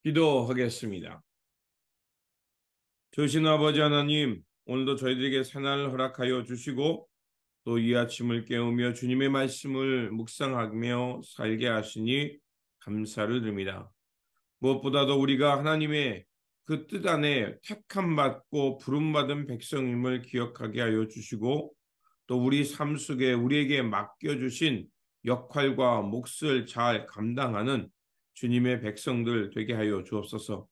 기도하겠습니다. 주신 아버지 하나님, 오늘도 저희들에게 새날을 허락하여 주시고 또 이 아침을 깨우며 주님의 말씀을 묵상하며 살게 하시니 감사를 드립니다. 무엇보다도 우리가 하나님의 그 뜻 안에 택함 받고 부름 받은 백성임을 기억하게 하여 주시고 또 우리 삶 속에 우리에게 맡겨주신 역할과 몫을 잘 감당하는 주님의 백성들 되게 하여 주옵소서.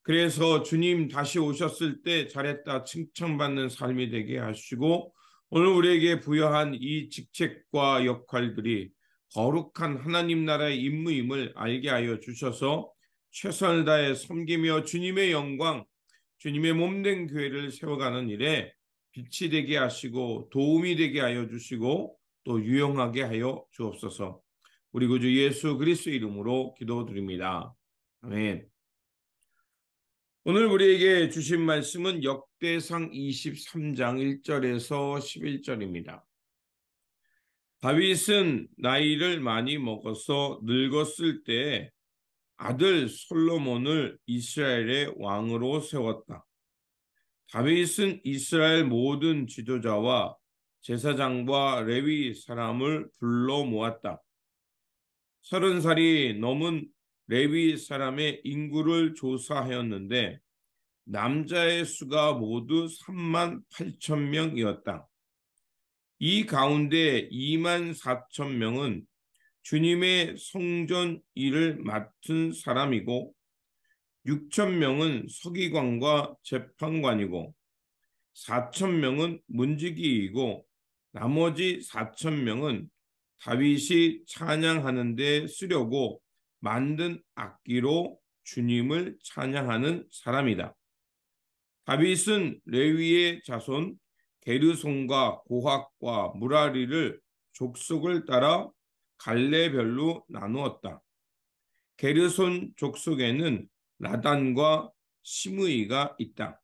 그래서 주님 다시 오셨을 때 잘했다 칭찬받는 삶이 되게 하시고 오늘 우리에게 부여한 이 직책과 역할들이 거룩한 하나님 나라의 임무임을 알게 하여 주셔서 최선을 다해 섬기며 주님의 영광, 주님의 몸된 교회를 세워가는 일에 빛이 되게 하시고 도움이 되게 하여 주시고 또 유용하게 하여 주옵소서. 우리 구주 예수 그리스도의 이름으로 기도드립니다. 아멘. 오늘 우리에게 주신 말씀은 역대상 23장 1절에서 11절입니다. 다윗은 나이를 많이 먹어서 늙었을 때 아들 솔로몬을 이스라엘의 왕으로 세웠다. 다윗은 이스라엘 모든 지도자와 제사장과 레위 사람을 불러 모았다. 30살이 넘은 레위 사람의 인구를 조사하였는데 남자의 수가 모두 3만 8천 명이었다. 이 가운데 2만 4천 명은 주님의 성전 일을 맡은 사람이고 6천 명은 서기관과 재판관이고 4천 명은 문지기이고 나머지 4천 명은 다윗이 찬양하는 데 쓰려고 만든 악기로 주님을 찬양하는 사람이다. 다윗은 레위의 자손 게르손과 고학과 무라리를 족속을 따라 갈래별로 나누었다. 게르손 족속에는 라단과 시므이가 있다.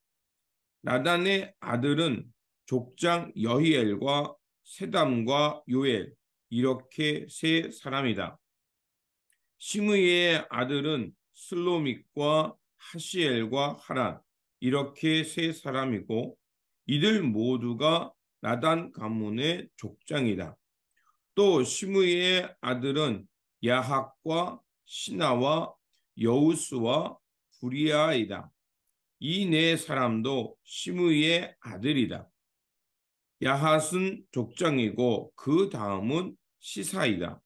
라단의 아들은 족장 여히엘과 세담과 요엘 이렇게 세 사람이다. 시므이의 아들은 슬로믹과 하시엘과 하란 이렇게 세 사람이고 이들 모두가 라단 가문의 족장이다. 또 시므이의 아들은 야학과 시나와 여우스와 부리아이다. 이 네 사람도 시므이의 아들이다. 야핫은 족장이고 그 다음은 시사이다.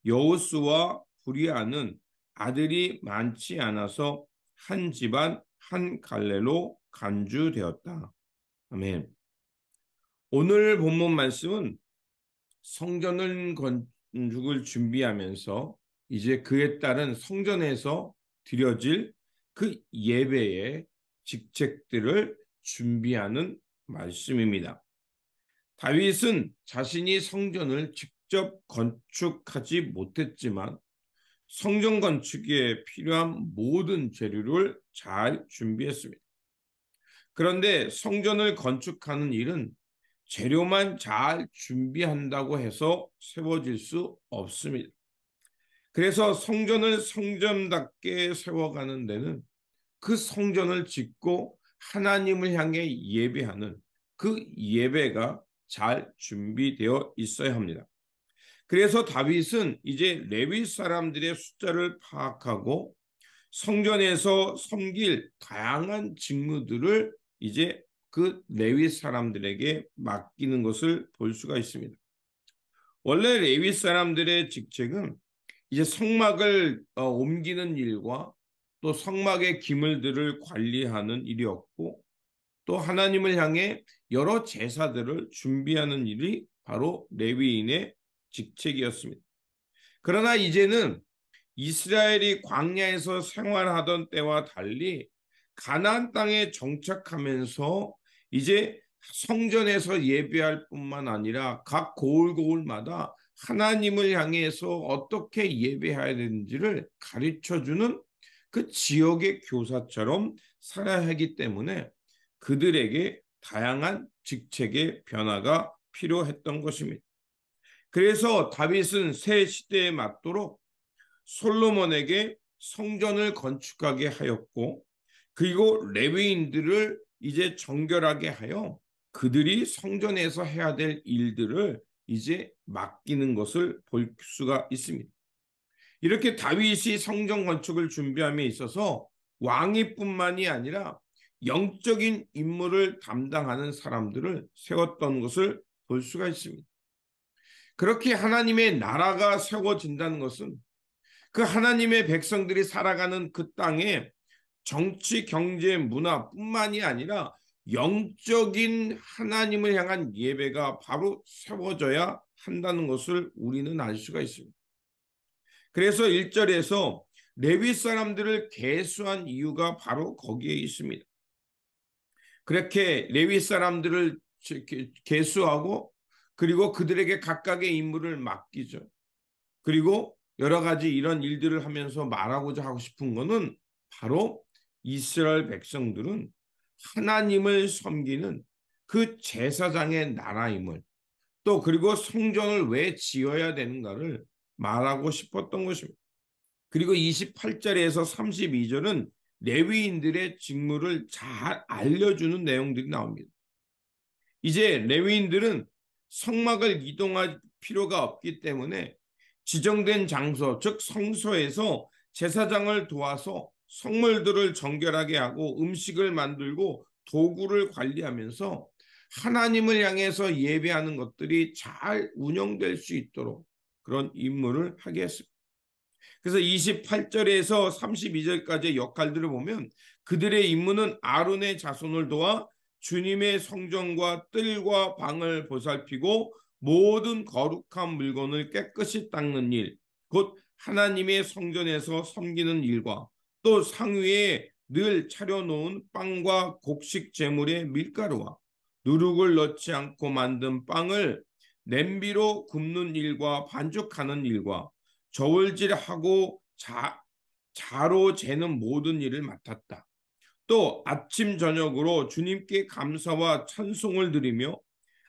여우스와 부리아는 아들이 많지 않아서 한 집안 한 갈래로 간주되었다. 아멘. 오늘 본문 말씀은 성전을 건축을 준비하면서 이제 그에 따른 성전에서 드려질 그 예배의 직책들을 준비하는 말씀입니다. 다윗은 자신이 성전을 직접 건축하지 못했지만 성전 건축에 필요한 모든 재료를 잘 준비했습니다. 그런데 성전을 건축하는 일은 재료만 잘 준비한다고 해서 세워질 수 없습니다. 그래서 성전을 성전답게 세워가는 데는 그 성전을 짓고 하나님을 향해 예배하는 그 예배가 잘 준비되어 있어야 합니다. 그래서 다윗은 이제 레위 사람들의 숫자를 파악하고 성전에서 섬길 다양한 직무들을 이제 그 레위 사람들에게 맡기는 것을 볼 수가 있습니다. 원래 레위 사람들의 직책은 이제 성막을 옮기는 일과 또 성막의 기물들을 관리하는 일이었고 또 하나님을 향해 여러 제사들을 준비하는 일이 바로 레위인의 직책이었습니다. 그러나 이제는 이스라엘이 광야에서 생활하던 때와 달리 가나안 땅에 정착하면서 이제 성전에서 예배할 뿐만 아니라 각 고을고을마다 하나님을 향해서 어떻게 예배해야 되는지를 가르쳐주는 그 지역의 교사처럼 살아야 하기 때문에 그들에게 다양한 직책의 변화가 필요했던 것입니다. 그래서 다윗은 새 시대에 맞도록 솔로몬에게 성전을 건축하게 하였고, 그리고 레위인들을 이제 정결하게 하여 그들이 성전에서 해야 될 일들을 이제 맡기는 것을 볼 수가 있습니다. 이렇게 다윗이 성전 건축을 준비함에 있어서 왕위뿐만이 아니라 영적인 임무를 담당하는 사람들을 세웠던 것을 볼 수가 있습니다. 그렇게 하나님의 나라가 세워진다는 것은 그 하나님의 백성들이 살아가는 그 땅에 정치, 경제, 문화뿐만이 아니라 영적인 하나님을 향한 예배가 바로 세워져야 한다는 것을 우리는 알 수가 있습니다. 그래서 1절에서 레위 사람들을 계수한 이유가 바로 거기에 있습니다. 그렇게 레위 사람들을 계수하고 그리고 그들에게 각각의 임무를 맡기죠. 그리고 여러 가지 이런 일들을 하면서 말하고자 하고 싶은 것은 바로 이스라엘 백성들은 하나님을 섬기는 그 제사장의 나라임을, 또 그리고 성전을 왜 지어야 되는가를 말하고 싶었던 것입니다. 그리고 28절에서 32절은 레위인들의 직무를 잘 알려주는 내용들이 나옵니다. 이제 레위인들은 성막을 이동할 필요가 없기 때문에 지정된 장소, 즉 성소에서 제사장을 도와서 성물들을 정결하게 하고 음식을 만들고 도구를 관리하면서 하나님을 향해서 예배하는 것들이 잘 운영될 수 있도록 그런 임무를 하게 했습니다. 그래서 28절에서 32절까지의 역할들을 보면 그들의 임무는 아론의 자손을 도와 주님의 성전과 뜰과 방을 보살피고 모든 거룩한 물건을 깨끗이 닦는 일, 곧 하나님의 성전에서 섬기는 일과 또 상위에 늘 차려놓은 빵과 곡식 제물의 밀가루와 누룩을 넣지 않고 만든 빵을 냄비로 굽는 일과 반죽하는 일과 저울질하고 자로 재는 모든 일을 맡았다. 또 아침 저녁으로 주님께 감사와 찬송을 드리며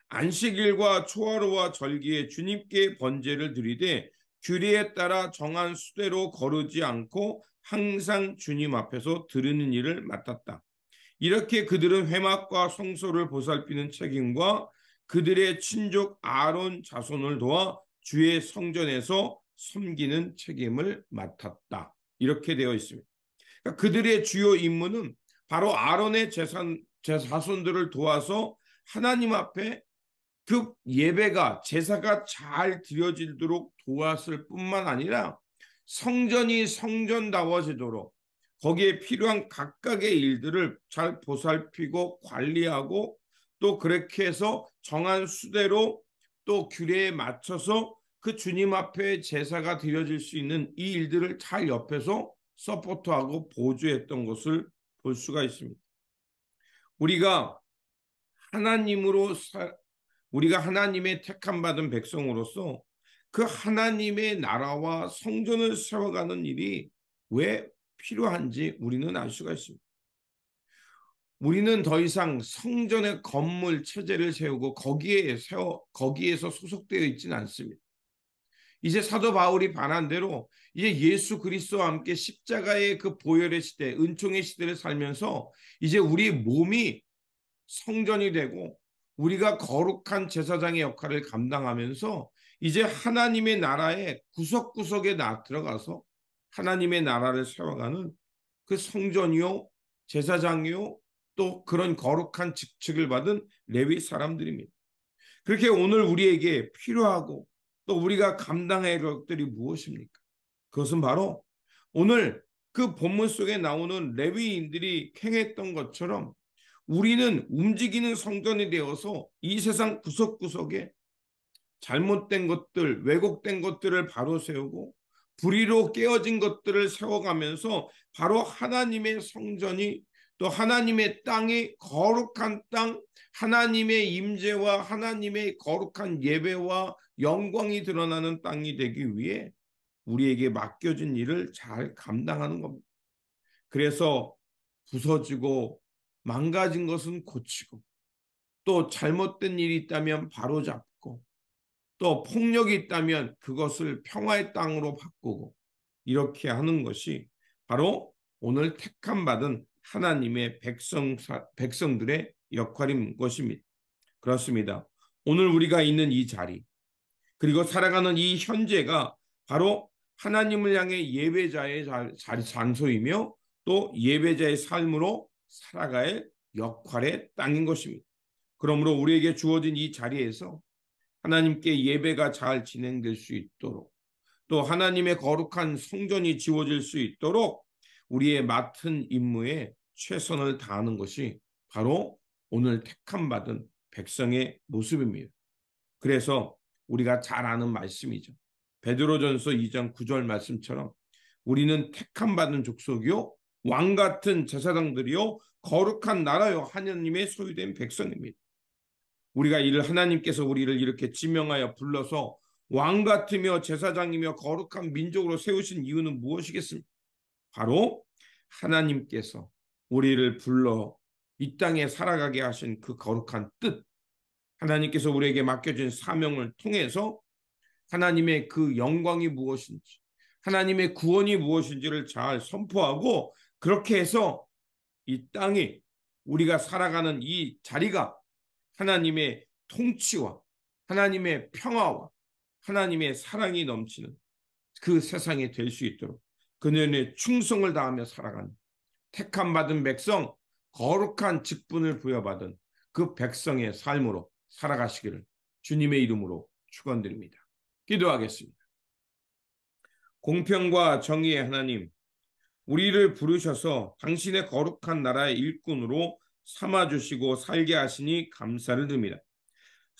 안식일과 초하루와 절기에 주님께 번제를 드리되 규례에 따라 정한 수대로 거르지 않고 항상 주님 앞에서 드리는 일을 맡았다. 이렇게 그들은 회막과 성소를 보살피는 책임과 그들의 친족 아론 자손을 도와 주의 성전에서 섬기는 책임을 맡았다. 이렇게 되어 있습니다. 그러니까 그들의 주요 임무는 바로 아론의 자손들을 도와서 하나님 앞에 그 예배가 제사가 잘 드려지도록 도왔을 뿐만 아니라 성전이 성전다워지도록 거기에 필요한 각각의 일들을 잘 보살피고 관리하고 또 그렇게 해서 정한 수대로 또 규례에 맞춰서 그 주님 앞에 제사가 드려질 수 있는 이 일들을 잘 옆에서 서포트하고 보조했던 것을 볼 수가 있습니다. 우리가 하나님으로 우리가 하나님의 택함 받은 백성으로서 그 하나님의 나라와 성전을 세워가는 일이 왜 필요한지 우리는 알 수가 있습니다. 우리는 더 이상 성전의 건물 체제를 세우고 거기에서 소속되어 있지는 않습니다. 이제 사도 바울이 반한대로 이제 예수 그리스도와 함께 십자가의 그 보혈의 시대, 은총의 시대를 살면서 이제 우리 몸이 성전이 되고 우리가 거룩한 제사장의 역할을 감당하면서 이제 하나님의 나라의 구석구석에 들어가서 하나님의 나라를 세워가는 그 성전이요, 제사장이요, 또 그런 거룩한 직책을 받은 레위 사람들입니다. 그렇게 오늘 우리에게 필요하고 또 우리가 감당해야 할 것들이 무엇입니까? 그것은 바로 오늘 그 본문 속에 나오는 레위인들이 행했던 것처럼 우리는 움직이는 성전이 되어서 이 세상 구석구석에 잘못된 것들, 왜곡된 것들을 바로 세우고 불의로 깨어진 것들을 세워가면서 바로 하나님의 성전이 또 하나님의 땅이 거룩한 땅, 하나님의 임재와 하나님의 거룩한 예배와 영광이 드러나는 땅이 되기 위해 우리에게 맡겨진 일을 잘 감당하는 겁니다. 그래서 부서지고 망가진 것은 고치고 또 잘못된 일이 있다면 바로잡고 또 폭력이 있다면 그것을 평화의 땅으로 바꾸고 이렇게 하는 것이 바로 오늘 택함 받은 하나님의 백성들의 역할인 것입니다. 그렇습니다. 오늘 우리가 있는 이 자리, 그리고 살아가는 이 현재가 바로 하나님을 향해 예배자의 장소이며 또 예배자의 삶으로 살아갈 역할의 땅인 것입니다. 그러므로 우리에게 주어진 이 자리에서 하나님께 예배가 잘 진행될 수 있도록, 또 하나님의 거룩한 성전이 지어질 수 있도록 우리의 맡은 임무에 최선을 다하는 것이 바로 오늘 택함 받은 백성의 모습입니다. 그래서 우리가 잘 아는 말씀이죠. 베드로전서 2장 9절 말씀처럼 우리는 택함 받은 족속이요 왕 같은 제사장들이요 거룩한 나라요 하나님의 소유된 백성입니다. 우리가 하나님께서 우리를 이렇게 지명하여 불러서 왕 같으며 제사장이며 거룩한 민족으로 세우신 이유는 무엇이겠습니까? 바로 하나님께서 우리를 불러 이 땅에 살아가게 하신 그 거룩한 뜻, 하나님께서 우리에게 맡겨진 사명을 통해서 하나님의 그 영광이 무엇인지, 하나님의 구원이 무엇인지를 잘 선포하고, 그렇게 해서 이 땅이, 우리가 살아가는 이 자리가 하나님의 통치와 하나님의 평화와 하나님의 사랑이 넘치는 그 세상이 될 수 있도록 그녀의 충성을 다하며 살아가는 택함 받은 백성, 거룩한 직분을 부여받은 그 백성의 삶으로 살아가시기를 주님의 이름으로 축원드립니다. 기도하겠습니다. 공평과 정의의 하나님, 우리를 부르셔서 당신의 거룩한 나라의 일꾼으로 삼아주시고 살게 하시니 감사를 드립니다.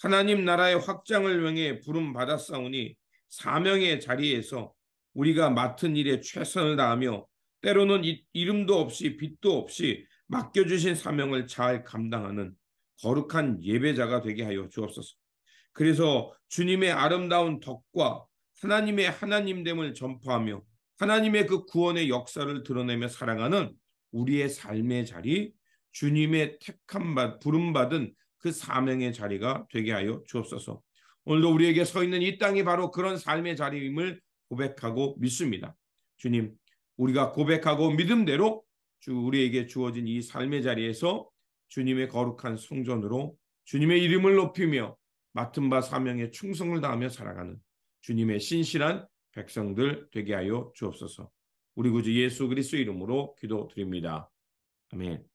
하나님 나라의 확장을 위해 부름 받았사오니 사명의 자리에서 우리가 맡은 일에 최선을 다하며 때로는 이름도 없이 빛도 없이 맡겨주신 사명을 잘 감당하는 거룩한 예배자가 되게 하여 주옵소서. 그래서 주님의 아름다운 덕과 하나님의 하나님됨을 전파하며 하나님의 그 구원의 역사를 드러내며 살아가는 우리의 삶의 자리, 주님의 택함 부름받은 그 사명의 자리가 되게 하여 주옵소서. 오늘도 우리에게 서 있는 이 땅이 바로 그런 삶의 자리임을 고백하고 믿습니다. 주님, 우리가 고백하고 믿음대로 우리에게 주어진 이 삶의 자리에서 주님의 거룩한 성전으로 주님의 이름을 높이며 맡은 바 사명에 충성을 다하며 살아가는 주님의 신실한 백성들 되게 하여 주옵소서. 우리 구주 예수 그리스도 이름으로 기도드립니다. 아멘.